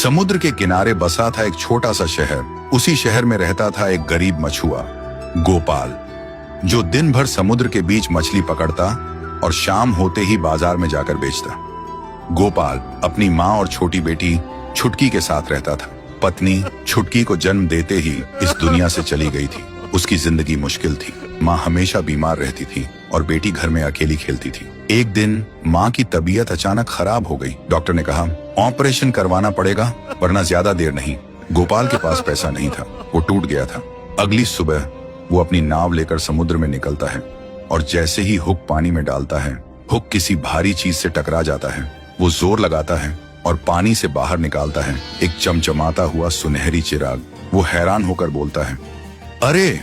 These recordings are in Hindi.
समुद्र के किनारे बसा था एक छोटा सा शहर। उसी शहर में रहता था एक गरीब मछुआ गोपाल, जो दिन भर समुद्र के बीच मछली पकड़ता और शाम होते ही बाजार में जाकर बेचता। गोपाल अपनी माँ और छोटी बेटी छुटकी के साथ रहता था। पत्नी छुटकी को जन्म देते ही इस दुनिया से चली गई थी। उसकी जिंदगी मुश्किल थी। माँ हमेशा बीमार रहती थी और बेटी घर में अकेली खेलती थी। एक दिन माँ की तबीयत अचानक खराब हो गई। डॉक्टर ने कहा ऑपरेशन करवाना पड़ेगा, वरना ज्यादा देर नहीं। गोपाल के पास पैसा नहीं था, वो टूट गया था। अगली सुबह वो अपनी नाव लेकर समुद्र में निकलता है और जैसे ही हुक पानी में डालता है, हुक किसी भारी चीज से टकरा जाता है। वो जोर लगाता है और पानी से बाहर निकालता है एक चमचमाता हुआ सुनहरी चिराग। वो हैरान होकर बोलता है, अरे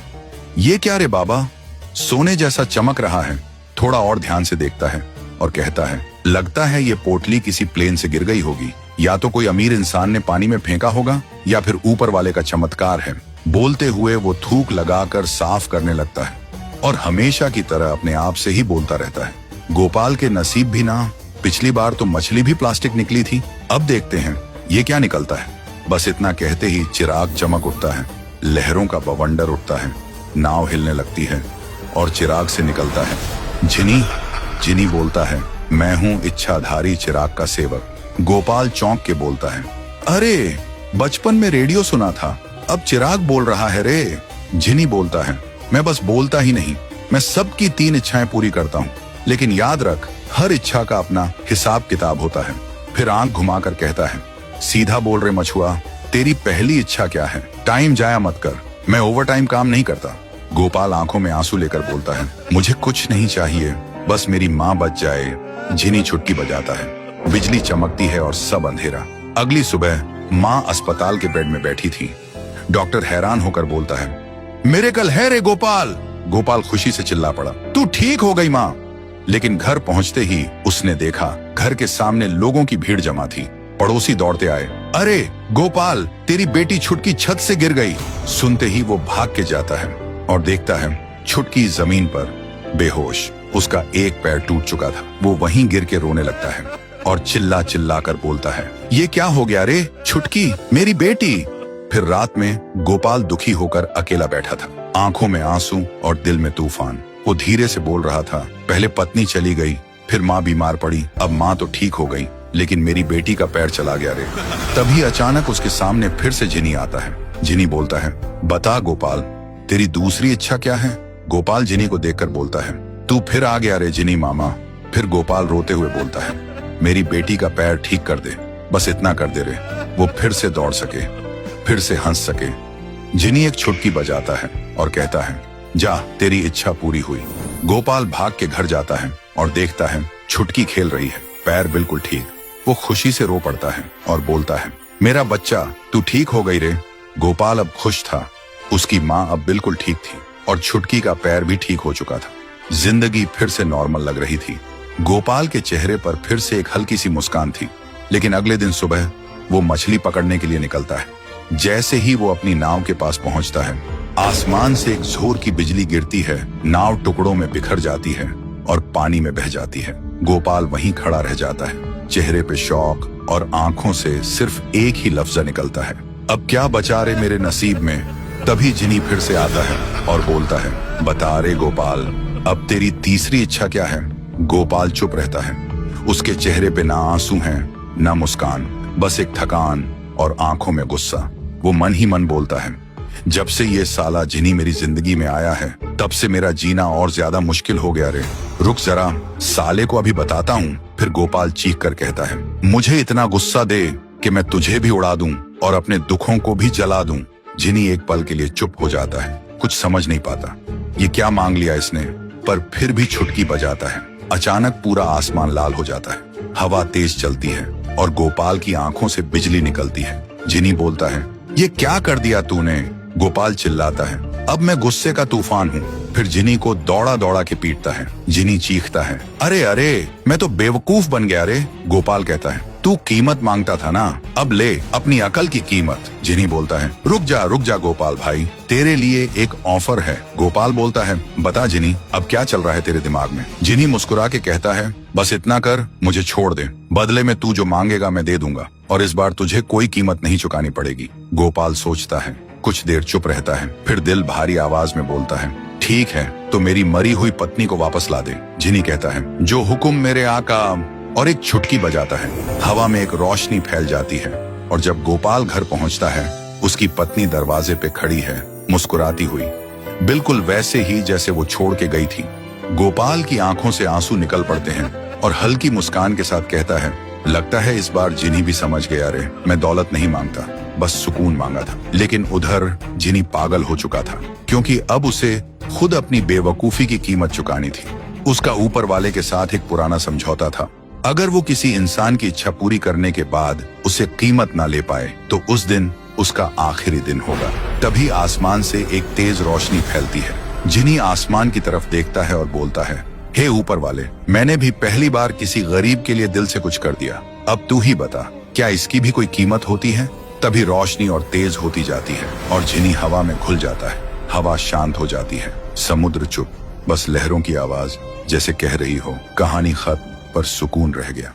ये क्या रे बाबा, सोने जैसा चमक रहा है। थोड़ा और ध्यान से देखता है और कहता है, लगता है ये पोटली किसी प्लेन से गिर गई होगी। या तो कोई अमीर इंसान ने पानी में फेंका होगा या फिर ऊपर वाले का चमत्कार है। बोलते हुए वो थूक लगाकर साफ करने लगता है और हमेशा की तरह अपने आप से ही बोलता रहता है, गोपाल के नसीब भी ना, पिछली बार तो मछली भी प्लास्टिक निकली थी, अब देखते हैं ये क्या निकलता है। बस इतना कहते ही चिराग चमक उठता है, लहरों का बवंडर उठता है, नाव हिलने लगती है और चिराग से निकलता है जिनी। जिनी बोलता है, मैं हूँ इच्छाधारी चिराग का सेवक। गोपाल चौंक के बोलता है, अरे बचपन में रेडियो सुना था, अब चिराग बोल रहा है रे। जिनी बोलता है, मैं बस बोलता ही नहीं, मैं सबकी 3 इच्छाएं पूरी करता हूँ, लेकिन याद रख हर इच्छा का अपना हिसाब किताब होता है। फिर आंख घुमाकर कहता है, सीधा बोल रहे मछुआ, तेरी पहली इच्छा क्या है? टाइम जाया मत कर, मैं ओवर टाइम काम नहीं करता। गोपाल आंखों में आंसू लेकर बोलता है, मुझे कुछ नहीं चाहिए, बस मेरी माँ बच जाए। जिनी छुटकी बजाता है, बिजली चमकती है और सब अंधेरा। अगली सुबह माँ अस्पताल के बेड में बैठी थी। डॉक्टर हैरान होकर बोलता है, मिरेकल है रे गोपाल। गोपाल खुशी से चिल्ला पड़ा, तू ठीक हो गई माँ। लेकिन घर पहुंचते ही उसने देखा घर के सामने लोगों की भीड़ जमा थी। पड़ोसी दौड़ते आए, अरे गोपाल, तेरी बेटी छुटकी छत से गिर गई। सुनते ही वो भाग के जाता है और देखता है छुटकी जमीन पर बेहोश, उसका एक पैर टूट चुका था। वो वहीं गिर के रोने लगता है और चिल्ला चिल्ला कर बोलता है, ये क्या हो गया रे छुटकी, मेरी बेटी। फिर रात में गोपाल दुखी होकर अकेला बैठा था, आंखों में आंसू और दिल में तूफान। वो धीरे से बोल रहा था, पहले पत्नी चली गई, फिर माँ बीमार पड़ी, अब माँ तो ठीक हो गई, लेकिन मेरी बेटी का पैर चला गया रे। तभी अचानक उसके सामने फिर से जिनी आता है। जिनी बोलता है, बता गोपाल, तेरी दूसरी इच्छा क्या है? गोपाल जिनी को देखकर बोलता है, तू फिर आ गया रे जिनी मामा। फिर गोपाल रोते हुए बोलता है, मेरी बेटी का पैर ठीक कर दे, बस इतना कर दे रे, वो फिर से दौड़ सके, फिर से हंस सके। जिनी एक छुटकी बजाता है और कहता है, जा तेरी इच्छा पूरी हुई। गोपाल भाग के घर जाता है और देखता है छुटकी खेल रही है, पैर बिल्कुल ठीक। वो खुशी से रो पड़ता है और बोलता है, मेरा बच्चा, तू ठीक हो गई रे। गोपाल अब खुश था, उसकी माँ अब बिल्कुल ठीक थी और छुटकी का पैर भी ठीक हो चुका था। जिंदगी फिर से नॉर्मल लग रही थी। गोपाल के चेहरे पर फिर से एक हल्की सी मुस्कान थी। लेकिन अगले दिन सुबह वो मछली पकड़ने के लिए निकलता है। जैसे ही वो अपनी नाव के पास पहुंचता है, आसमान से एक जोर की बिजली गिरती है, नाव टुकड़ों में बिखर जाती है और पानी में बह जाती है। गोपाल वहीं खड़ा रह जाता है, चेहरे पे शौक और आंखों से सिर्फ एक ही लफ्ज निकलता है, अब क्या बचा रे मेरे नसीब में। तभी जिनी फिर से आता है और बोलता है, बता रे गोपाल, अब तेरी तीसरी इच्छा क्या है? गोपाल चुप रहता है, उसके चेहरे पे ना आंसू हैं, ना मुस्कान, बस एक थकान और आंखों में गुस्सा। वो मन ही मन बोलता है, जब से ये साला जिनी मेरी जिंदगी में आया है, तब से मेरा जीना और ज्यादा मुश्किल हो गया रे। रुक जरा, साले को अभी बताता हूँ। फिर गोपाल चीख कर कहता है, मुझे इतना गुस्सा दे कि मैं तुझे भी उड़ा दूं और अपने दुखों को भी जला दूं। जिनी एक पल के लिए चुप हो जाता है, कुछ समझ नहीं पाता ये क्या मांग लिया इसने, पर फिर भी छुटकी बजाता है। अचानक पूरा आसमान लाल हो जाता है, हवा तेज चलती है और गोपाल की आंखों से बिजली निकलती है। जिनी बोलता है, ये क्या कर दिया तूने? गोपाल चिल्लाता है, अब मैं गुस्से का तूफान हूँ। फिर जिनी को दौड़ा दौड़ा के पीटता है। जिनी चीखता है, अरे अरे, मैं तो बेवकूफ बन गया रे। गोपाल कहता है, तू कीमत मांगता था ना, अब ले अपनी अकल की कीमत। जिनी बोलता है, रुक जा गोपाल भाई, तेरे लिए एक ऑफर है। गोपाल बोलता है, बता जिनी, अब क्या चल रहा है तेरे दिमाग में। जिनी मुस्कुरा के कहता है, बस इतना कर, मुझे छोड़ दे, बदले में तू जो मांगेगा मैं दे दूंगा, और इस बार तुझे कोई कीमत नहीं चुकानी पड़ेगी। गोपाल सोचता है, कुछ देर चुप रहता है, फिर दिल भारी आवाज में बोलता है, ठीक है, तो मेरी मरी हुई पत्नी को वापस ला दे। जिनी कहता है, जो हुक्म मेरे आका, और एक छुटकी बजाता है। हवा में एक रोशनी फैल जाती है, और जब गोपाल घर पहुंचता है, उसकी पत्नी दरवाजे पे खड़ी है, मुस्कुराती हुई, बिल्कुल वैसे ही जैसे वो छोड़ के गई थी। गोपाल की आंखों से आंसू निकल पड़ते हैं, और हल्की मुस्कान के साथ कहता है, लगता है इस बार जिनी भी समझ गया रे, मैं दौलत नहीं मांगता, बस सुकून मांगा था। लेकिन उधर जिनी पागल हो चुका था, क्योंकि अब उसे खुद अपनी बेवकूफी की कीमत चुकानी थी। उसका ऊपर वाले के साथ एक पुराना समझौता था, अगर वो किसी इंसान की इच्छा पूरी करने के बाद उसे कीमत ना ले पाए, तो उस दिन उसका आखिरी दिन होगा। तभी आसमान से एक तेज रोशनी फैलती है। जिनी आसमान की तरफ देखता है और बोलता है, हे ऊपर वाले, मैंने भी पहली बार किसी गरीब के लिए दिल से कुछ कर दिया, अब तू ही बता, क्या इसकी भी कोई कीमत होती है। तभी रोशनी और तेज होती जाती है, और जिनी हवा में घुल जाता है। हवा शांत हो जाती है, समुद्र चुप, बस लहरों की आवाज जैसे कह रही हो, कहानी खत्म, पर सुकून रह गया।